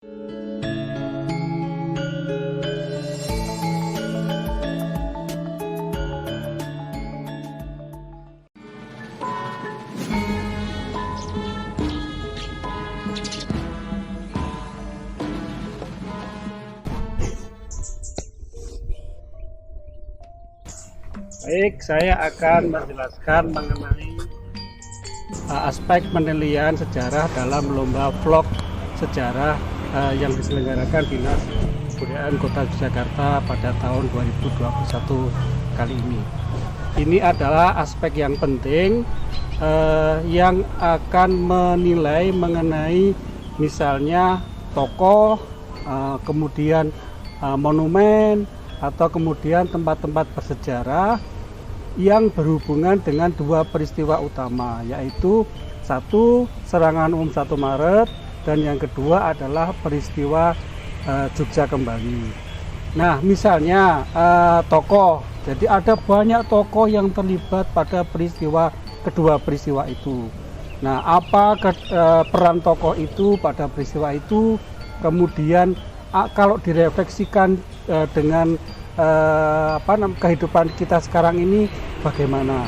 Baik, saya akan menjelaskan mengenai aspek penilaian sejarah dalam lomba vlog sejarah yang diselenggarakan Dinas Kebudayaan Kota Yogyakarta pada tahun 2021 kali ini. Ini adalah aspek yang penting yang akan menilai mengenai misalnya tokoh, kemudian monumen, atau kemudian tempat-tempat bersejarah yang berhubungan dengan dua peristiwa utama, yaitu satu serangan umum 1 Maret dan yang kedua adalah peristiwa Jogja Kembali. Nah, misalnya tokoh, jadi ada banyak tokoh yang terlibat pada kedua peristiwa itu. Nah, apa peran tokoh itu pada peristiwa itu, kemudian kalau direfleksikan dengan kehidupan kita sekarang ini bagaimana.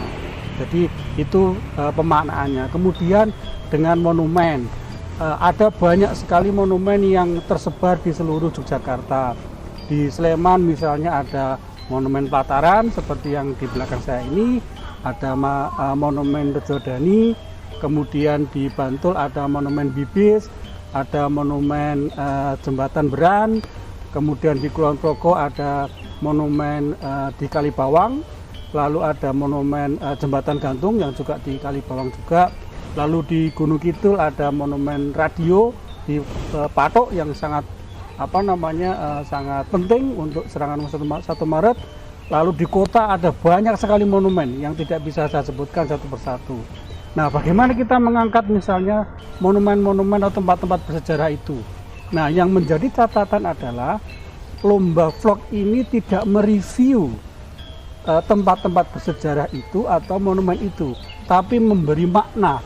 Jadi itu pemaknaannya. Kemudian dengan monumen, ada banyak sekali monumen yang tersebar di seluruh Yogyakarta. Di Sleman misalnya ada monumen Pelataran seperti yang di belakang saya ini, ada monumen Rejodani, kemudian di Bantul ada monumen Bibis, ada monumen Jembatan Beran, kemudian di Kulon Progo ada monumen di Kalibawang, lalu ada monumen Jembatan Gantung yang juga di Kalibawang juga, lalu di Gunung Kidul ada monumen radio di Patok yang sangat sangat penting untuk serangan 1 Maret. Lalu di kota ada banyak sekali monumen yang tidak bisa saya sebutkan satu persatu. Nah, bagaimana kita mengangkat misalnya monumen-monumen atau tempat-tempat bersejarah itu? Nah, yang menjadi catatan adalah lomba vlog ini tidak mereview tempat-tempat bersejarah itu atau monumen itu, tapi memberi makna.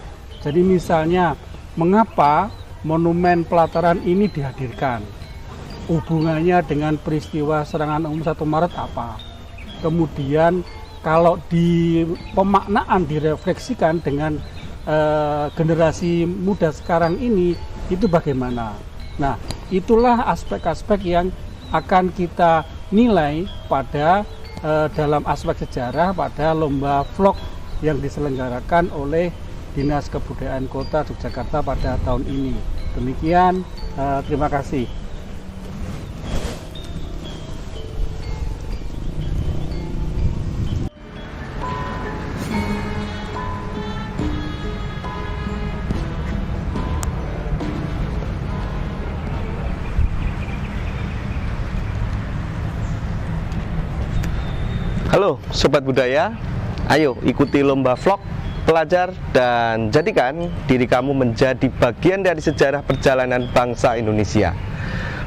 Jadi misalnya, mengapa monumen Pelataran ini dihadirkan? Hubungannya dengan peristiwa serangan umum 1 Maret apa? Kemudian kalau di pemaknaan direfleksikan dengan generasi muda sekarang ini, itu bagaimana? Nah, itulah aspek-aspek yang akan kita nilai pada dalam aspek sejarah pada lomba vlog yang diselenggarakan oleh Dinas Kebudayaan Kota Yogyakarta pada tahun ini. Demikian, terima kasih. Halo Sobat Budaya, ayo ikuti lomba vlog, pelajar, dan jadikan diri kamu menjadi bagian dari sejarah perjalanan bangsa Indonesia.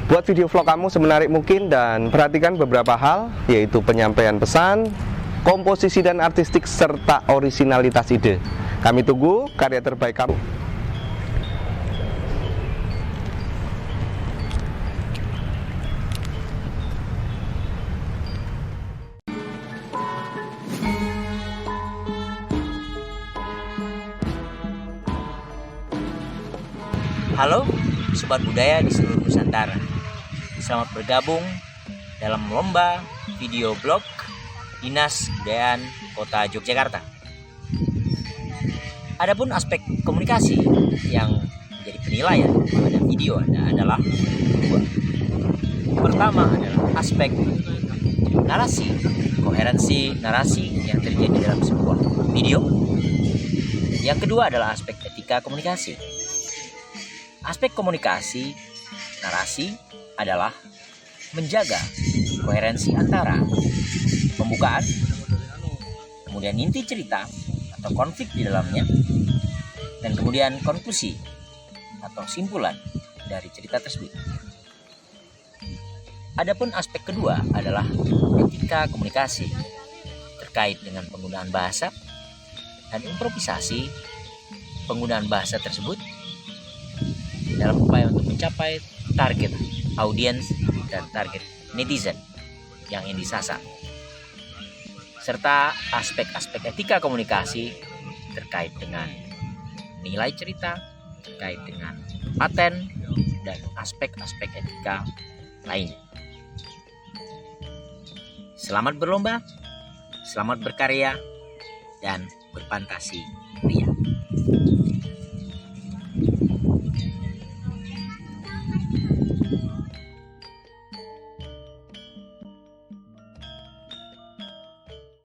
Buat video vlog kamu semenarik mungkin dan perhatikan beberapa hal, yaitu penyampaian pesan, komposisi dan artistik, serta orisinalitas ide. Kami tunggu karya terbaik kamu. Halo Sobat Budaya di seluruh Nusantara. Selamat bergabung dalam lomba video blog Dinas Kebudayaan Kota Yogyakarta. Adapun aspek komunikasi yang menjadi penilaian pada video adalah dua. Pertama adalah aspek narasi, koherensi narasi yang terjadi dalam sebuah video. Yang kedua adalah aspek etika komunikasi. Aspek komunikasi narasi adalah menjaga koherensi antara pembukaan, kemudian inti cerita atau konflik di dalamnya, dan kemudian konklusi atau simpulan dari cerita tersebut. Adapun aspek kedua adalah etika komunikasi terkait dengan penggunaan bahasa dan improvisasi penggunaan bahasa tersebut dalam upaya untuk mencapai target audiens dan target netizen yang ingin disasar, serta aspek-aspek etika komunikasi terkait dengan nilai cerita, terkait dengan paten, dan aspek-aspek etika lainnya. Selamat berlomba, selamat berkarya, dan berfantasi.